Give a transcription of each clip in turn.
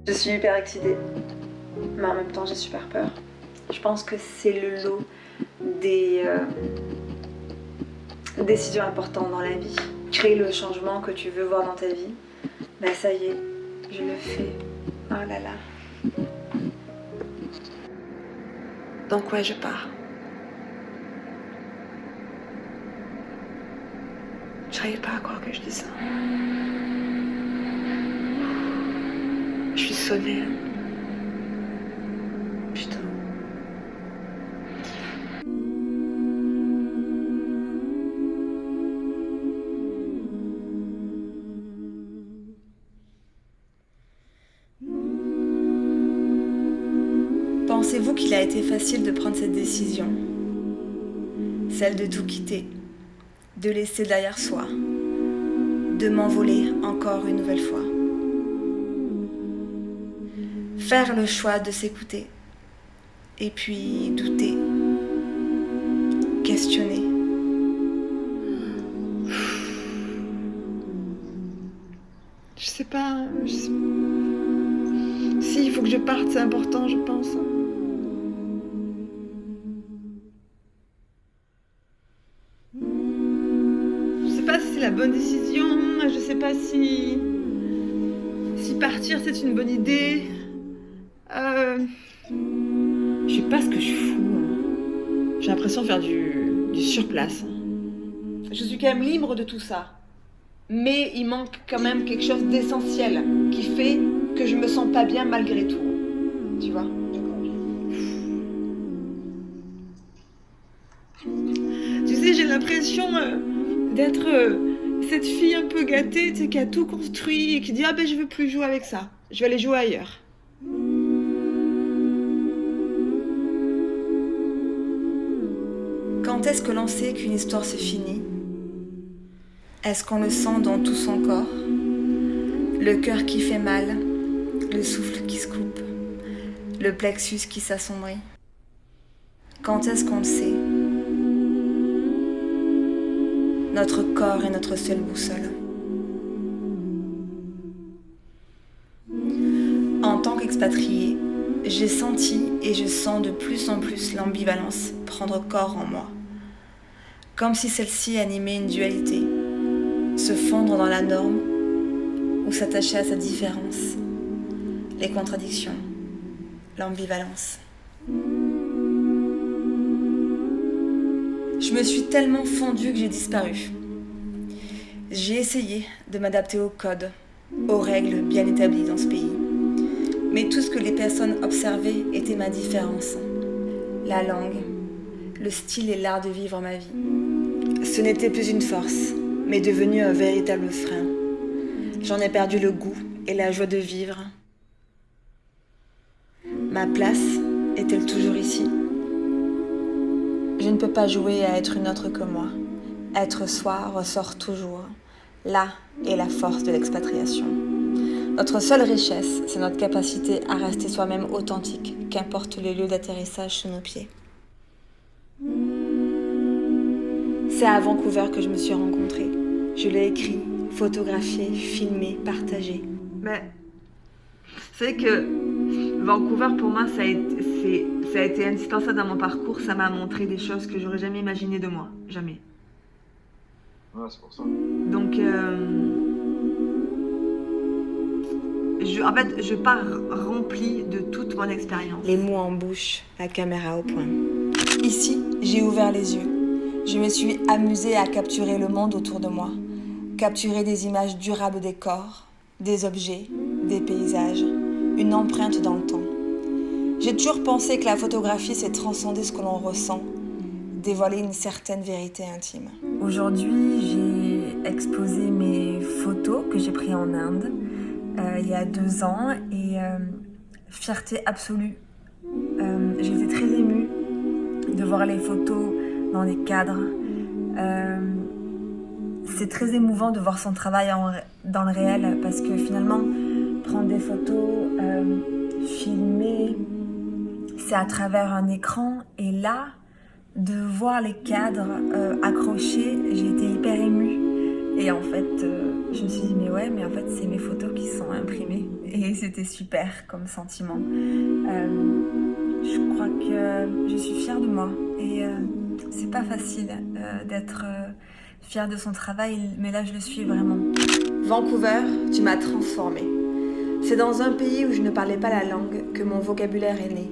Je suis hyper excitée, mais en même temps j'ai super peur. Je pense que c'est le lot des décisions importantes dans la vie. Créer le changement que tu veux voir dans ta vie, bah ça y est, je le fais. Oh là là. Donc ouais, je pars. J'arrive pas à croire que je dis ça. Je suis sonnée. Putain. Pensez-vous qu'il a été facile de prendre cette décision? Celle de tout quitter, de laisser derrière soi, de m'envoler encore une nouvelle fois. Faire le choix de s'écouter, et puis douter, questionner. Je sais pas, si, il faut que je parte, c'est important, je pense. Je sais pas si c'est la bonne décision, je sais pas si partir c'est une bonne idée. Je sais pas ce que je fous. J'ai l'impression de faire du surplace. Je suis quand même libre de tout ça. Mais il manque quand même quelque chose d'essentiel qui fait que je me sens pas bien malgré tout. Tu vois? Tu sais, j'ai l'impression d'être cette fille un peu gâtée, tu sais, qui a tout construit et qui dit « Ah ben je veux plus jouer avec ça, je vais aller jouer ailleurs ». Quand est-ce que l'on sait qu'une histoire se finit? Est-ce qu'on le sent dans tout son corps? Le cœur qui fait mal, le souffle qui se coupe, le plexus qui s'assombrit. Quand est-ce qu'on le sait? Notre corps est notre seule boussole. En tant qu'expatriée, j'ai senti et je sens de plus en plus l'ambivalence prendre corps en moi. Comme si celle-ci animait une dualité, se fondre dans la norme ou s'attacher à sa différence, les contradictions, l'ambivalence. Je me suis tellement fondue que j'ai disparu. J'ai essayé de m'adapter aux codes, aux règles bien établies dans ce pays. Mais tout ce que les personnes observaient était ma différence. La langue, le style et l'art de vivre ma vie. Ce n'était plus une force, mais devenu un véritable frein. J'en ai perdu le goût et la joie de vivre. Ma place est-elle toujours ici? Je ne peux pas jouer à être une autre que moi. Être soi ressort toujours. Là est la force de l'expatriation. Notre seule richesse, c'est notre capacité à rester soi-même authentique, qu'importe le lieu d'atterrissage sous nos pieds. C'est à Vancouver que je me suis rencontrée. Je l'ai écrit, photographié, filmé, partagé. Mais c'est que Vancouver, pour moi, ça a été indispensable dans mon parcours. Ça m'a montré des choses que j'aurais jamais imaginées de moi. Jamais. Ouais, c'est pour ça. Donc, en fait, je pars remplie de toute mon expérience. Les mots en bouche, la caméra au point. Ici, j'ai ouvert les yeux. Je me suis amusée à capturer le monde autour de moi. Capturer des images durables des corps, des objets, des paysages, une empreinte dans le temps. J'ai toujours pensé que la photographie, c'est transcender ce que l'on ressent, dévoiler une certaine vérité intime. Aujourd'hui, j'ai exposé mes photos que j'ai prises en Inde il y a 2 ans et fierté absolue. J'ai été très émue de voir les photos dans les cadres. C'est très émouvant de voir son travail dans le réel parce que finalement, prendre des photos, filmer, c'est à travers un écran. Et là, de voir les cadres accrochés, j'ai été hyper émue. Et Et en fait, je me suis dit, mais ouais, mais en fait, c'est mes photos qui sont imprimées. Et c'était super comme sentiment. Je crois que je suis fière de moi. Et c'est pas facile d'être fière de son travail, mais là, je le suis vraiment. Vancouver, tu m'as transformée. C'est dans un pays où je ne parlais pas la langue que mon vocabulaire est né.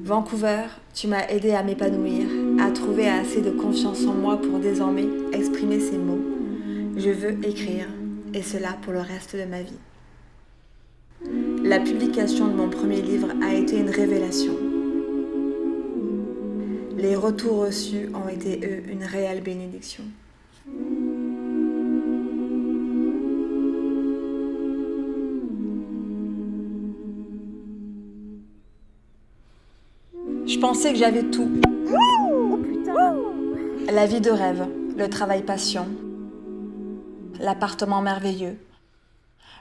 Vancouver, tu m'as aidé à m'épanouir, à trouver assez de confiance en moi pour désormais exprimer ces mots. Je veux écrire, et cela pour le reste de ma vie. La publication de mon premier livre a été une révélation. Les retours reçus ont été, eux, une réelle bénédiction. Je pensais que j'avais tout. Oh putain! La vie de rêve, le travail patient, l'appartement merveilleux,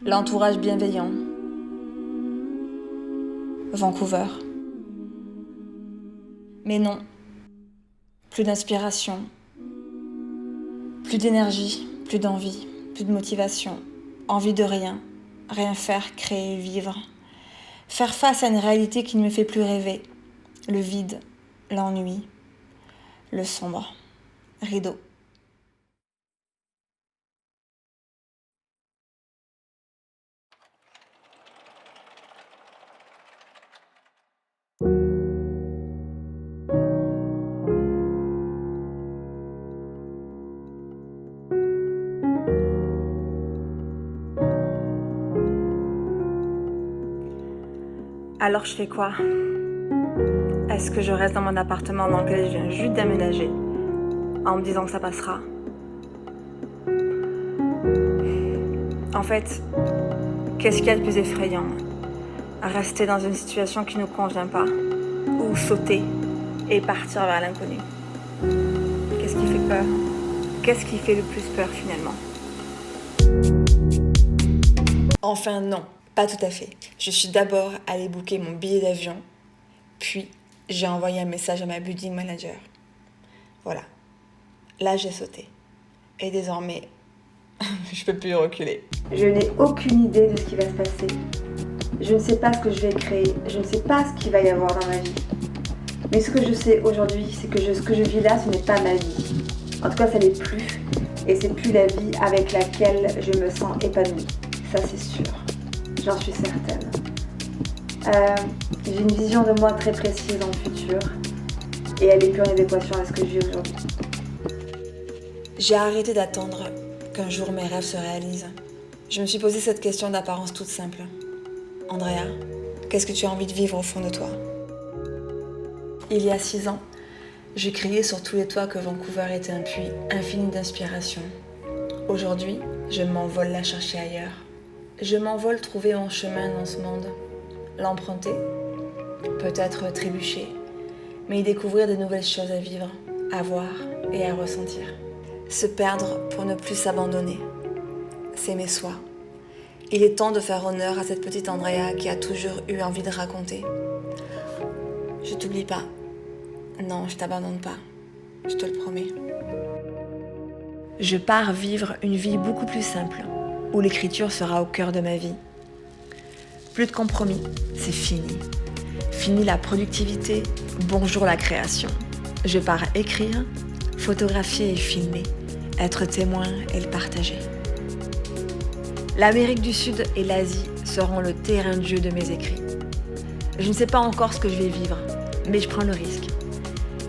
l'entourage bienveillant. Vancouver. Mais non. Plus d'inspiration, plus d'énergie, plus d'envie, plus de motivation, envie de rien, rien faire, créer, vivre. Faire face à une réalité qui ne me fait plus rêver. Le vide, l'ennui, le sombre, rideau. Alors je fais quoi ? Est-ce que je reste dans mon appartement dans lequel je viens juste d'aménager, en me disant que ça passera ? En fait, qu'est-ce qu'il y a de plus effrayant ? Rester dans une situation qui ne nous convient pas, ou sauter et partir vers l'inconnu. Qu'est-ce qui fait peur ? Qu'est-ce qui fait le plus peur finalement ? Enfin non, pas tout à fait. Je suis d'abord allée booker mon billet d'avion, puis j'ai envoyé un message à ma building manager. Voilà. Là, j'ai sauté. Et désormais, je peux plus reculer. Je n'ai aucune idée de ce qui va se passer. Je ne sais pas ce que je vais créer. Je ne sais pas ce qu'il va y avoir dans ma vie. Mais ce que je sais aujourd'hui, c'est que ce que je vis là, ce n'est pas ma vie. En tout cas, ça l'est plus. Et c'est plus la vie avec laquelle je me sens épanouie. Ça, c'est sûr. J'en suis certaine. J'ai une vision de moi très précise dans le futur et elle est plus en adéquation à ce que je vis aujourd'hui. J'ai arrêté d'attendre qu'un jour mes rêves se réalisent. Je me suis posé cette question d'apparence toute simple. Andrea, qu'est-ce que tu as envie de vivre au fond de toi ? Il y a 6 ans, je criais sur tous les toits que Vancouver était un puits infini d'inspiration. Aujourd'hui, je m'envole la chercher ailleurs. Je m'envole trouver mon chemin dans ce monde. L'emprunter, peut-être trébucher, mais y découvrir de nouvelles choses à vivre, à voir et à ressentir. Se perdre pour ne plus s'abandonner, s'aimer soi. Il est temps de faire honneur à cette petite Andrea qui a toujours eu envie de raconter. Je t'oublie pas. Non, je t'abandonne pas. Je te le promets. Je pars vivre une vie beaucoup plus simple, où l'écriture sera au cœur de ma vie. Plus de compromis, c'est fini. Fini la productivité, bonjour la création. Je pars écrire, photographier et filmer, être témoin et le partager. L'Amérique du Sud et l'Asie seront le terrain de jeu de mes écrits. Je ne sais pas encore ce que je vais vivre, mais je prends le risque.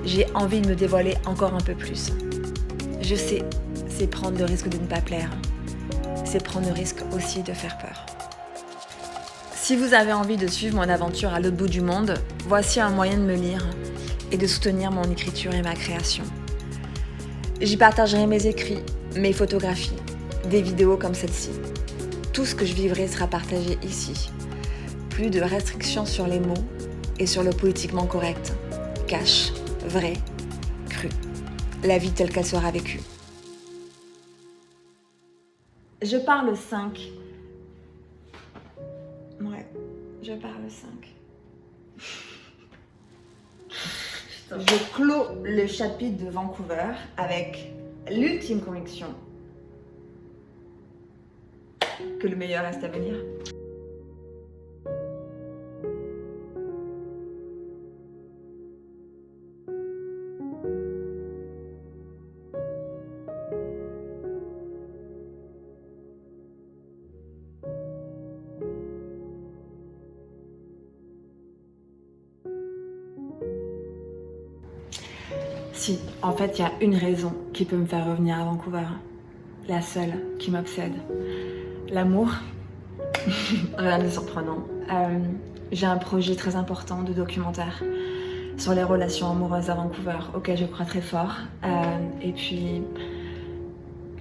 J'ai envie de me dévoiler encore un peu plus. Je sais, c'est prendre le risque de ne pas plaire. C'est prendre le risque aussi de faire peur. Si vous avez envie de suivre mon aventure à l'autre bout du monde, voici un moyen de me lire et de soutenir mon écriture et ma création. J'y partagerai mes écrits, mes photographies, des vidéos comme celle-ci. Tout ce que je vivrai sera partagé ici. Plus de restrictions sur les mots et sur le politiquement correct. Cash, vrai, cru. La vie telle qu'elle sera vécue. Je pars le 5. Ouais, je pars le 5. Je clôt le chapitre de Vancouver avec l'ultime conviction que le meilleur reste à venir. Si, en fait, il y a une raison qui peut me faire revenir à Vancouver. La seule qui m'obsède. L'amour. Rien de surprenant. J'ai un projet très important de documentaire sur les relations amoureuses à Vancouver, auquel je crois très fort. Et puis,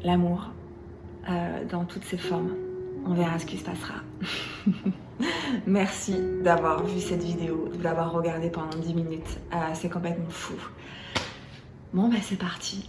l'amour, dans toutes ses formes. On verra ce qui se passera. Merci d'avoir vu cette vidéo, de l'avoir regardée pendant 10 minutes. C'est complètement fou. Bon, ben c'est parti.